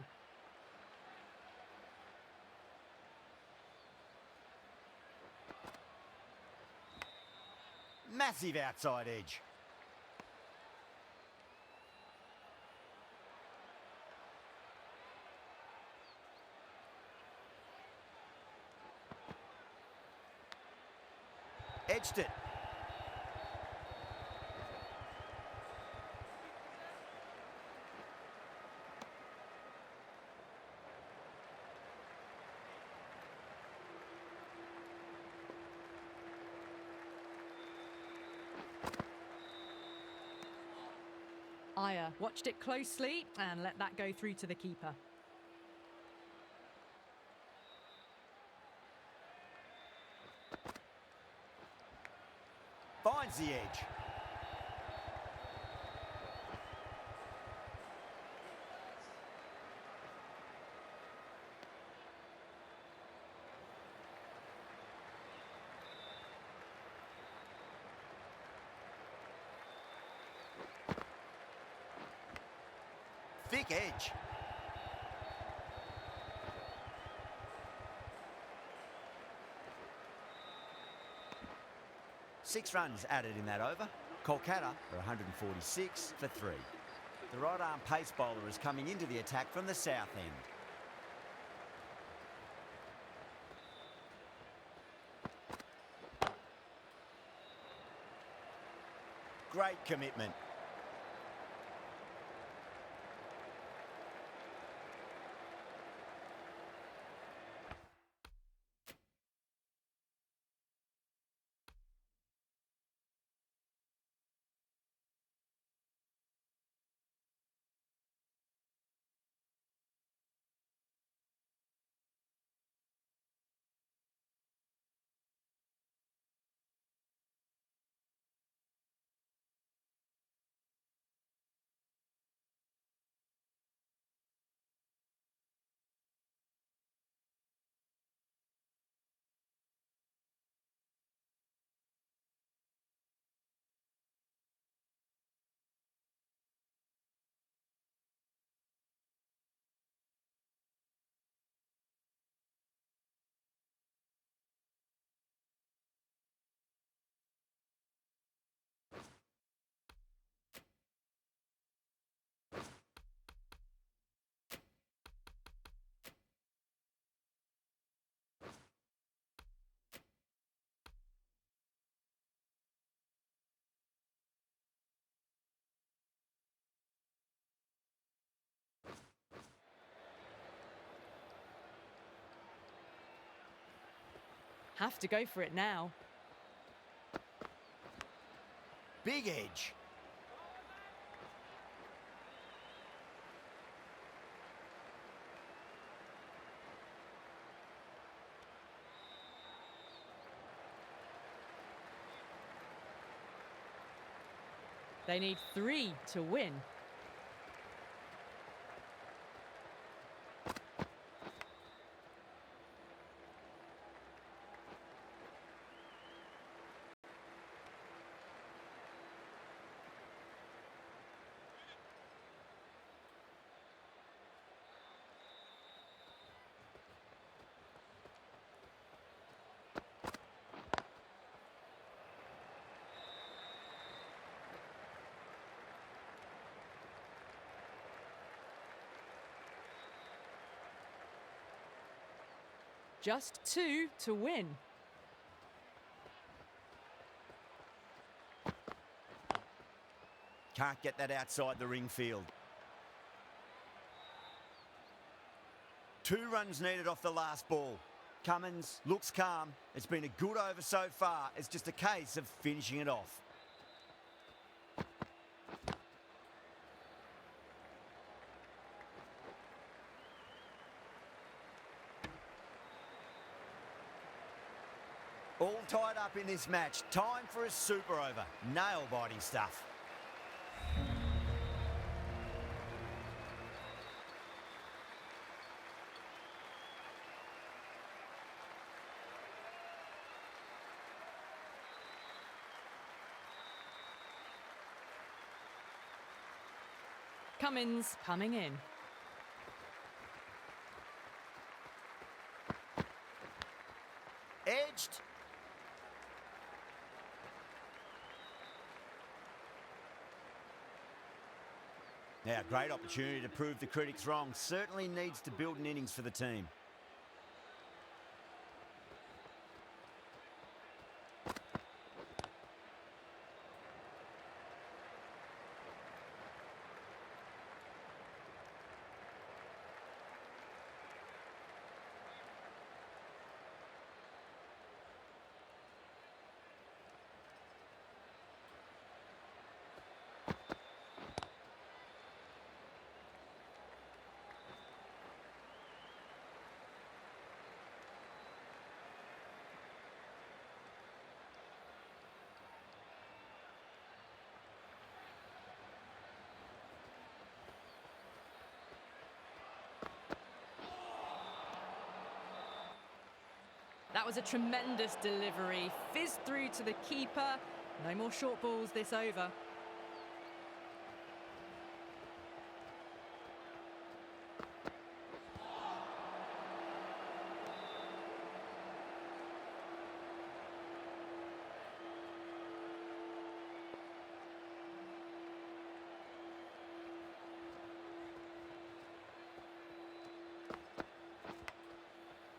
Massive outside edge. Edged it. Aya watched it closely and let that go through to the keeper. Finds the edge. Thick edge. Six runs added in that over. Kolkata are 146 for 3. The right arm pace bowler is coming into the attack from the south end. Great commitment. Have to go for it now. Big edge. They need 3 to win. Just 2 to win. Can't get that outside the ring field. 2 runs needed off the last ball. Cummins looks calm. It's been a good over so far. It's just a case of finishing it off. All tied up in this match. Time for a super over. Nail-biting stuff. Cummins coming in. Edged. Now, great opportunity to prove the critics wrong. Certainly needs to build an innings for the team. That was a tremendous delivery. Fizzed through to the keeper. No more short balls this over.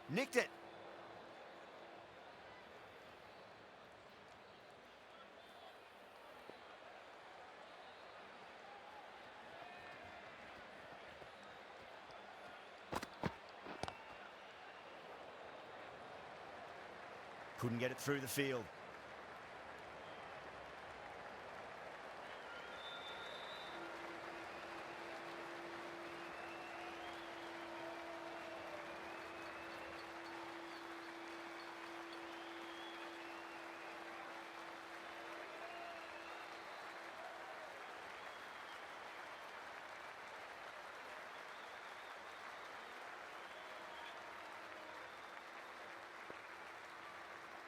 Nicked it. Couldn't get it through the field.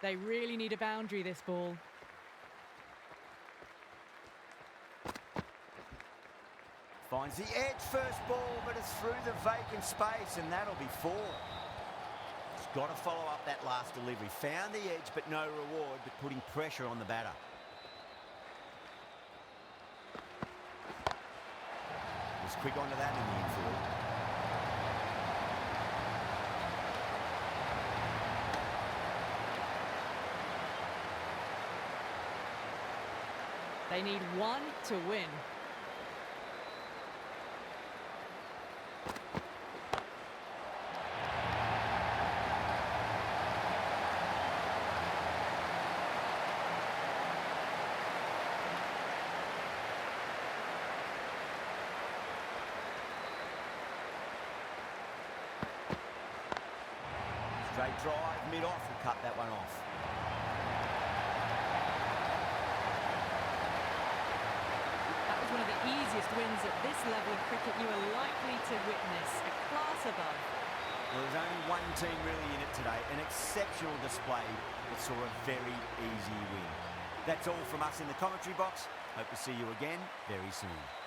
They really need a boundary, this ball. Finds the edge first ball, but it's through the vacant space, and that'll be 4. He's got to follow up that last delivery. Found the edge, but no reward, but putting pressure on the batter. Was quick onto that in the infield. They need 1 to win. Straight drive, mid-off, will cut that one off. That was one of the easiest wins at this level of cricket you are likely to witness. A class above. Well, there's only one team really in it today. An exceptional display that saw a very easy win. That's all from us in the commentary box. Hope to see you again very soon.